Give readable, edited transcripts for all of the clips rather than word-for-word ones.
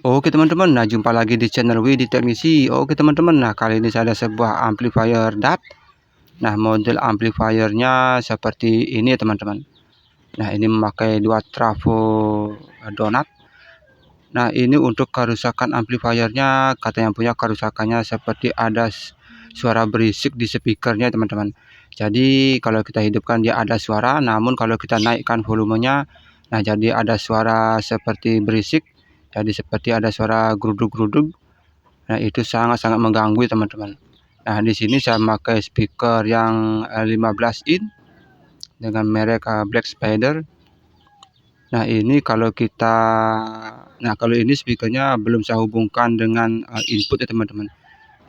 Oke teman-teman, nah jumpa lagi di channel Widi Teknisi. Oke teman-teman, nah kali ini saya ada sebuah amplifier DAT. Nah model amplifiernya seperti ini teman-teman. Nah ini memakai 2 trafo donat. Nah ini untuk kerusakan amplifiernya, kata yang punya kerusakannya seperti ada suara berisik di speakernya teman-teman. Jadi kalau kita hidupkan dia ada suara, namun kalau kita naikkan volumenya, nah jadi ada suara seperti berisik. Jadi seperti ada suara geruduk-geruduk. Nah itu sangat-sangat mengganggu teman-teman. Nah di sini saya memakai speaker yang 15 in dengan merek Black Spider. Nah ini kalau ini speakernya belum saya hubungkan dengan input ya teman-teman.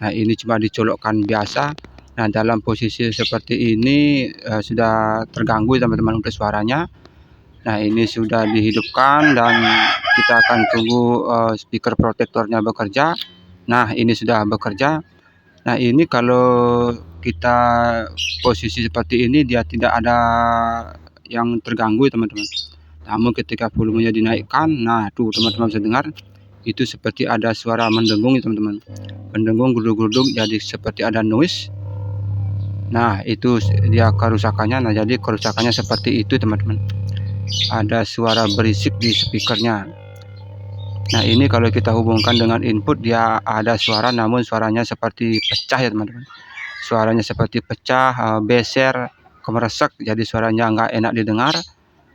Nah ini cuma dicolokkan biasa. Nah dalam posisi seperti ini sudah terganggu teman-teman untuk suaranya. Nah ini sudah dihidupkan dan kita akan tunggu speaker protektornya bekerja. Nah ini sudah bekerja. Nah ini kalau kita posisi seperti ini dia tidak ada yang terganggu teman-teman. Namun ketika volumenya dinaikkan, nah tuh teman-teman bisa dengar itu seperti ada suara mendengung teman-teman. Mendengung geruduk-geruduk jadi seperti ada noise. Nah itu dia kerusakannya. Nah jadi kerusakannya seperti itu teman-teman. Ada suara berisik di speakernya. Nah ini kalau kita hubungkan dengan input dia ada suara, namun suaranya seperti pecah ya teman-teman. Suaranya seperti pecah, beser, kemeresek, jadi suaranya nggak enak didengar.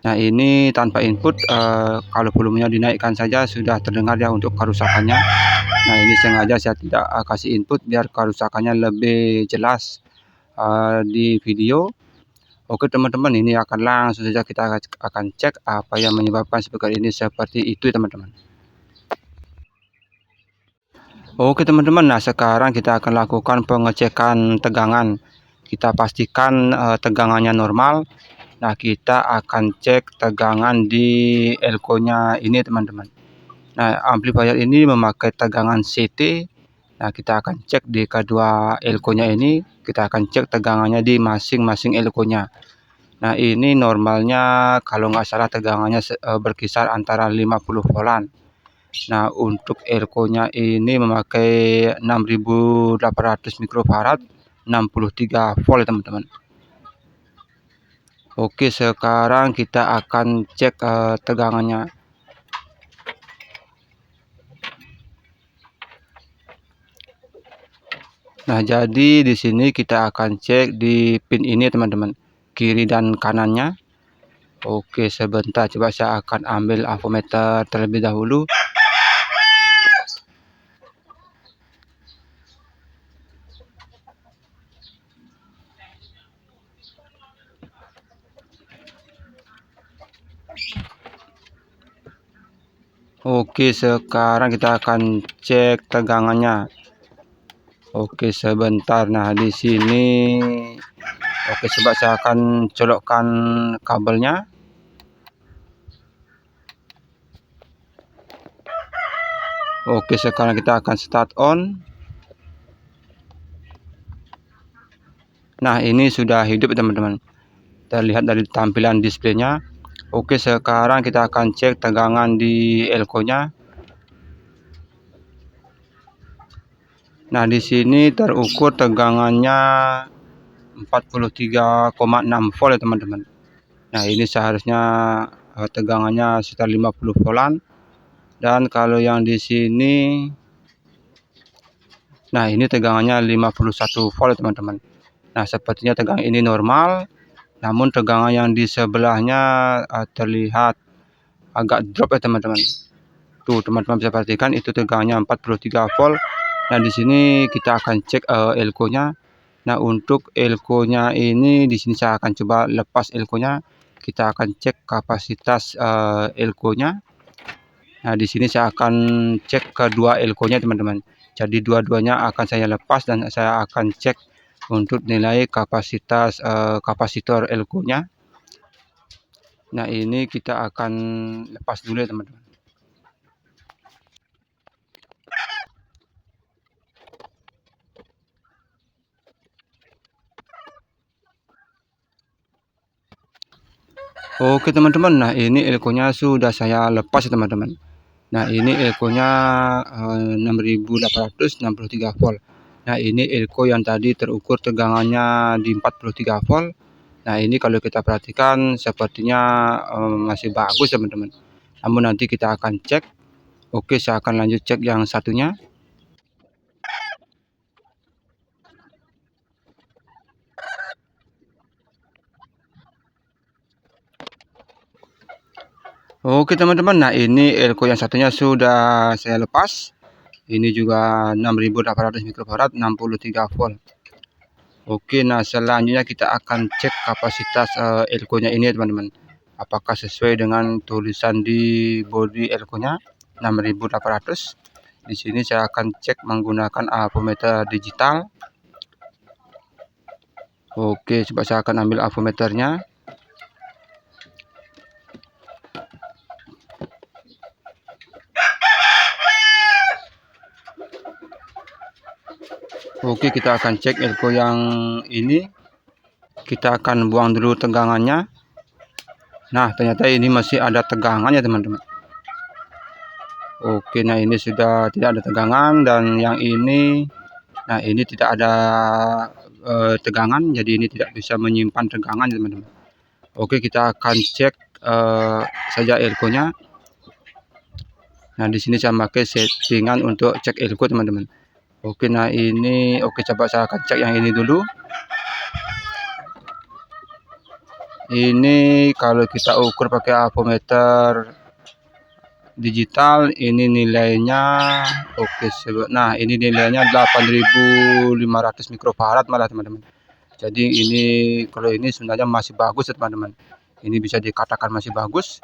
Nah ini tanpa input, kalau volumenya dinaikkan saja sudah terdengar ya untuk kerusakannya. Nah ini sengaja saya tidak kasih input biar kerusakannya lebih jelas di video. Oke teman-teman, ini akan langsung saja kita akan cek apa yang menyebabkan speaker ini seperti itu teman-teman. Oke teman-teman, nah sekarang kita akan lakukan pengecekan tegangan. Kita pastikan tegangannya normal. Nah kita akan cek tegangan di elko-nya ini teman-teman. Nah amplifier ini memakai tegangan CT. Nah kita akan cek di kedua elko-nya ini. Kita akan cek tegangannya di masing-masing elko-nya. Nah ini normalnya kalau nggak salah tegangannya berkisar antara 50 volt. Nah untuk elko-nya ini memakai 6800 mikrofarad, 63 volt teman-teman. Oke sekarang kita akan cek tegangannya. Nah jadi di sini kita akan cek di pin ini teman-teman, kiri dan kanannya. Oke sebentar, coba saya akan ambil avometer terlebih dahulu. Oke sekarang kita akan cek tegangannya. Oke sebentar, nah di sini oke coba saya akan colokkan kabelnya. Oke sekarang kita akan start on. Nah ini sudah hidup teman-teman, terlihat dari tampilan displaynya. Oke sekarang kita akan cek tegangan di elko-nya. Nah di sini terukur tegangannya 43,6 volt ya teman-teman. Nah ini seharusnya tegangannya sekitar 50 volt. Dan kalau yang di sini, nah ini tegangannya 51 volt teman-teman. Nah sepertinya tegangan ini normal, namun tegangan yang di sebelahnya terlihat agak drop ya teman-teman. Tuh teman-teman bisa perhatikan itu tegangannya 43 volt. Nah di sini kita akan cek elko-nya. Nah untuk elko-nya ini di sini saya akan coba lepas elko-nya. Kita akan cek kapasitas elko-nya. Nah di sini saya akan cek kedua elko-nya teman-teman. Jadi dua-duanya akan saya lepas dan saya akan cek untuk nilai kapasitas kapasitor elko-nya. Nah ini kita akan lepas dulu ya teman-teman. Oke teman-teman, nah ini elko-nya sudah saya lepas ya teman-teman. Nah, ini elko-nya 6863 volt. Nah, ini elko yang tadi terukur tegangannya di 43 volt. Nah, ini kalau kita perhatikan sepertinya masih bagus teman-teman. Namun nanti kita akan cek. Oke, saya akan lanjut cek yang satunya. Oke teman-teman, nah ini elko yang satunya sudah saya lepas. Ini juga 6800 mikrofarad 63 volt. Oke, nah selanjutnya kita akan cek kapasitas elko-nya ini teman-teman. Apakah sesuai dengan tulisan di bodi elko-nya 6800. Di sini saya akan cek menggunakan avometer digital. Oke, coba saya akan ambil avometernya. Oke, kita akan cek elko yang ini. Kita akan buang dulu tegangannya. Nah, ternyata ini masih ada tegangannya teman-teman. Oke, nah ini sudah tidak ada tegangan, dan yang ini, nah ini tidak ada tegangan, jadi ini tidak bisa menyimpan tegangan teman-teman. Oke, kita akan cek saja elko-nya. Nah, di sini saya pakai settingan untuk cek elko teman-teman. Oke, nah ini, oke coba saya akan cek yang ini dulu. Ini kalau kita ukur pakai avometer digital, ini nilainya oke. Nah, ini nilainya 8500 mikrofarad malah teman-teman. Jadi ini kalau ini sebenarnya masih bagus ya teman-teman. Ini bisa dikatakan masih bagus,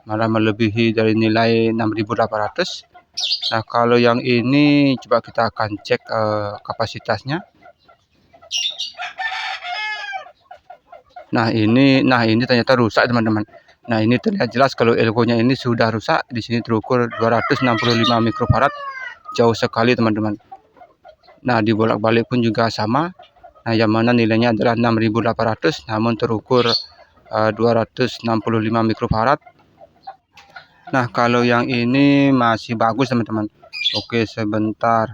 malah melebihi dari nilai 6800. Nah, kalau yang ini coba kita akan cek kapasitasnya. Nah, ini ternyata rusak teman-teman. Nah, ini terlihat jelas kalau elko-nya ini sudah rusak. Di sini terukur 265 mikrofarad, jauh sekali teman-teman. Nah, dibolak-balik pun juga sama. Nah, yang mana nilainya adalah 6800, namun terukur 265 mikrofarad. Nah, kalau yang ini masih bagus teman-teman. Oke, sebentar.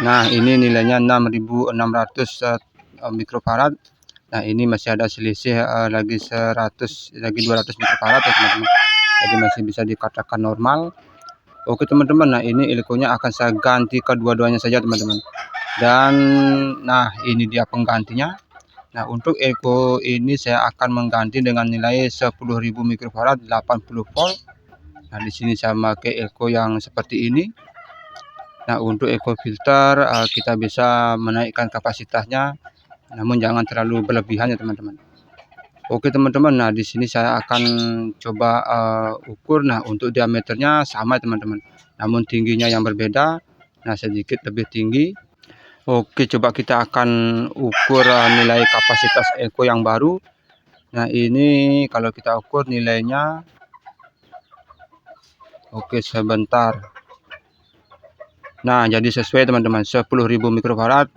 Nah, ini nilainya 6600 mikrofarad. Nah, ini masih ada selisih lagi 200 mikrofarad ya teman-teman. Jadi masih bisa dikatakan normal. Oke teman-teman, nah ini elko-nya akan saya ganti kedua-duanya saja teman-teman. Dan nah, ini dia penggantinya. Nah, untuk elko ini saya akan mengganti dengan nilai 10.000 mikrofarad 80 volt. Nah, di sini saya pakai elko yang seperti ini. Nah, untuk elko filter kita bisa menaikkan kapasitasnya, namun jangan terlalu berlebihan ya teman-teman. Oke teman-teman, nah di sini saya akan coba ukur. Nah, untuk diameternya sama teman-teman, namun tingginya yang berbeda. Nah, sedikit lebih tinggi. Oke, coba kita akan ukur nilai kapasitas elko yang baru. Nah, ini kalau kita ukur nilainya, oke sebentar. Nah, jadi sesuai teman-teman, 10.000 mikrofarad,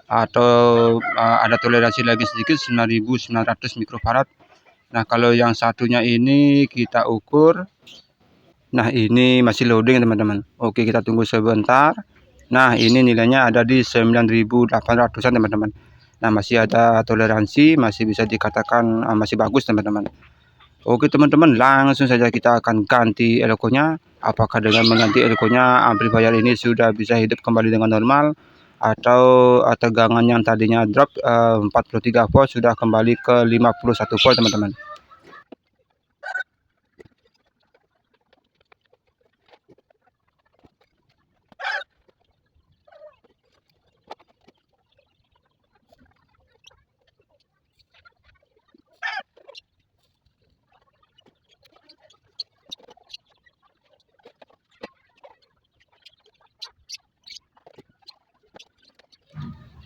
atau ada toleransi lagi sedikit 9.900 mikrofarad. Nah, kalau yang satunya ini kita ukur. Nah, ini masih loading teman-teman. Oke, kita tunggu sebentar. Nah, ini nilainya ada di 9.800-an teman-teman. Nah, masih ada toleransi, masih bisa dikatakan masih bagus teman-teman. Oke teman-teman, langsung saja kita akan ganti elko-nya. Apakah dengan mengganti elko-nya amplifier ini sudah bisa hidup kembali dengan normal, atau tegangan yang tadinya drop 43 volt sudah kembali ke 51 volt teman-teman.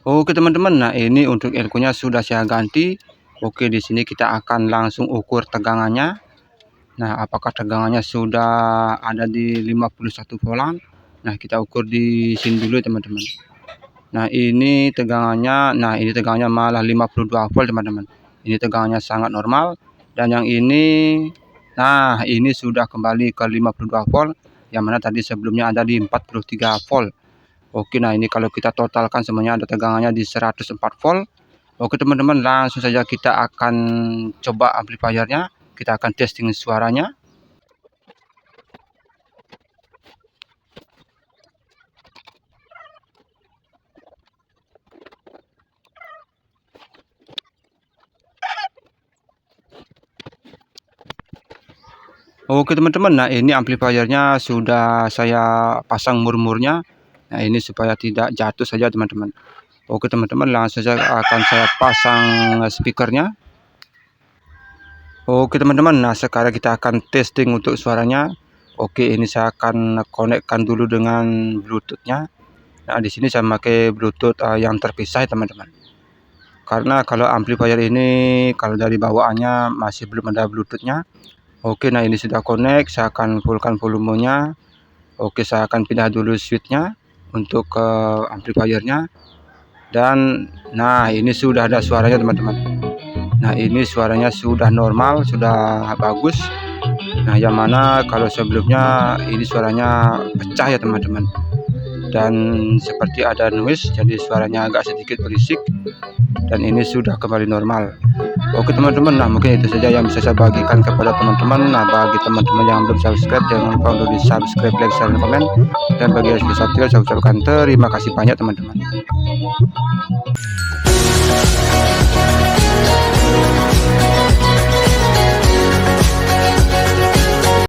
Oke teman-teman, nah ini untuk elko-nya sudah saya ganti. Oke, di sini kita akan langsung ukur tegangannya. Nah, apakah tegangannya sudah ada di 51 volt? Nah, kita ukur di sini dulu teman-teman. Nah, ini tegangannya malah 52 volt teman-teman. Ini tegangannya sangat normal. Dan yang ini, Nah, ini sudah kembali ke 52 volt, yang mana tadi sebelumnya ada di 43 volt. Oke, nah ini kalau kita totalkan semuanya ada tegangannya di 104 volt. Oke teman-teman, langsung saja kita akan coba amplifiernya, kita akan testing suaranya. Oke teman-teman, nah ini amplifiernya sudah saya pasang murmurnya. Nah ini supaya tidak jatuh saja teman-teman. Oke teman-teman, langsung saja akan saya pasang speakernya. Oke teman-teman, nah sekarang kita akan testing untuk suaranya. Oke, ini saya akan konekkan dulu dengan Bluetooth-nya. Nah di sini saya pakai Bluetooth yang terpisah teman-teman. Karena kalau amplifier ini kalau dari bawaannya masih belum ada Bluetooth-nya. Oke, nah ini sudah connect, saya akan fullkan volumenya. Oke, saya akan pindah dulu switch-nya untuk ke amplifiernya. Dan nah ini sudah ada suaranya teman-teman. Nah ini suaranya sudah normal, sudah bagus. Nah yang mana kalau sebelumnya ini suaranya pecah ya teman-teman. Dan seperti ada noise, jadi suaranya agak sedikit berisik. Dan ini sudah kembali normal. Oke teman-teman, nah mungkin itu saja yang bisa saya bagikan kepada teman-teman. Nah bagi teman-teman yang belum subscribe, jangan lupa untuk di subscribe, like, share, dan komen. Dan bagi yang sudah subscribe, saya ucapkan terima kasih banyak teman-teman.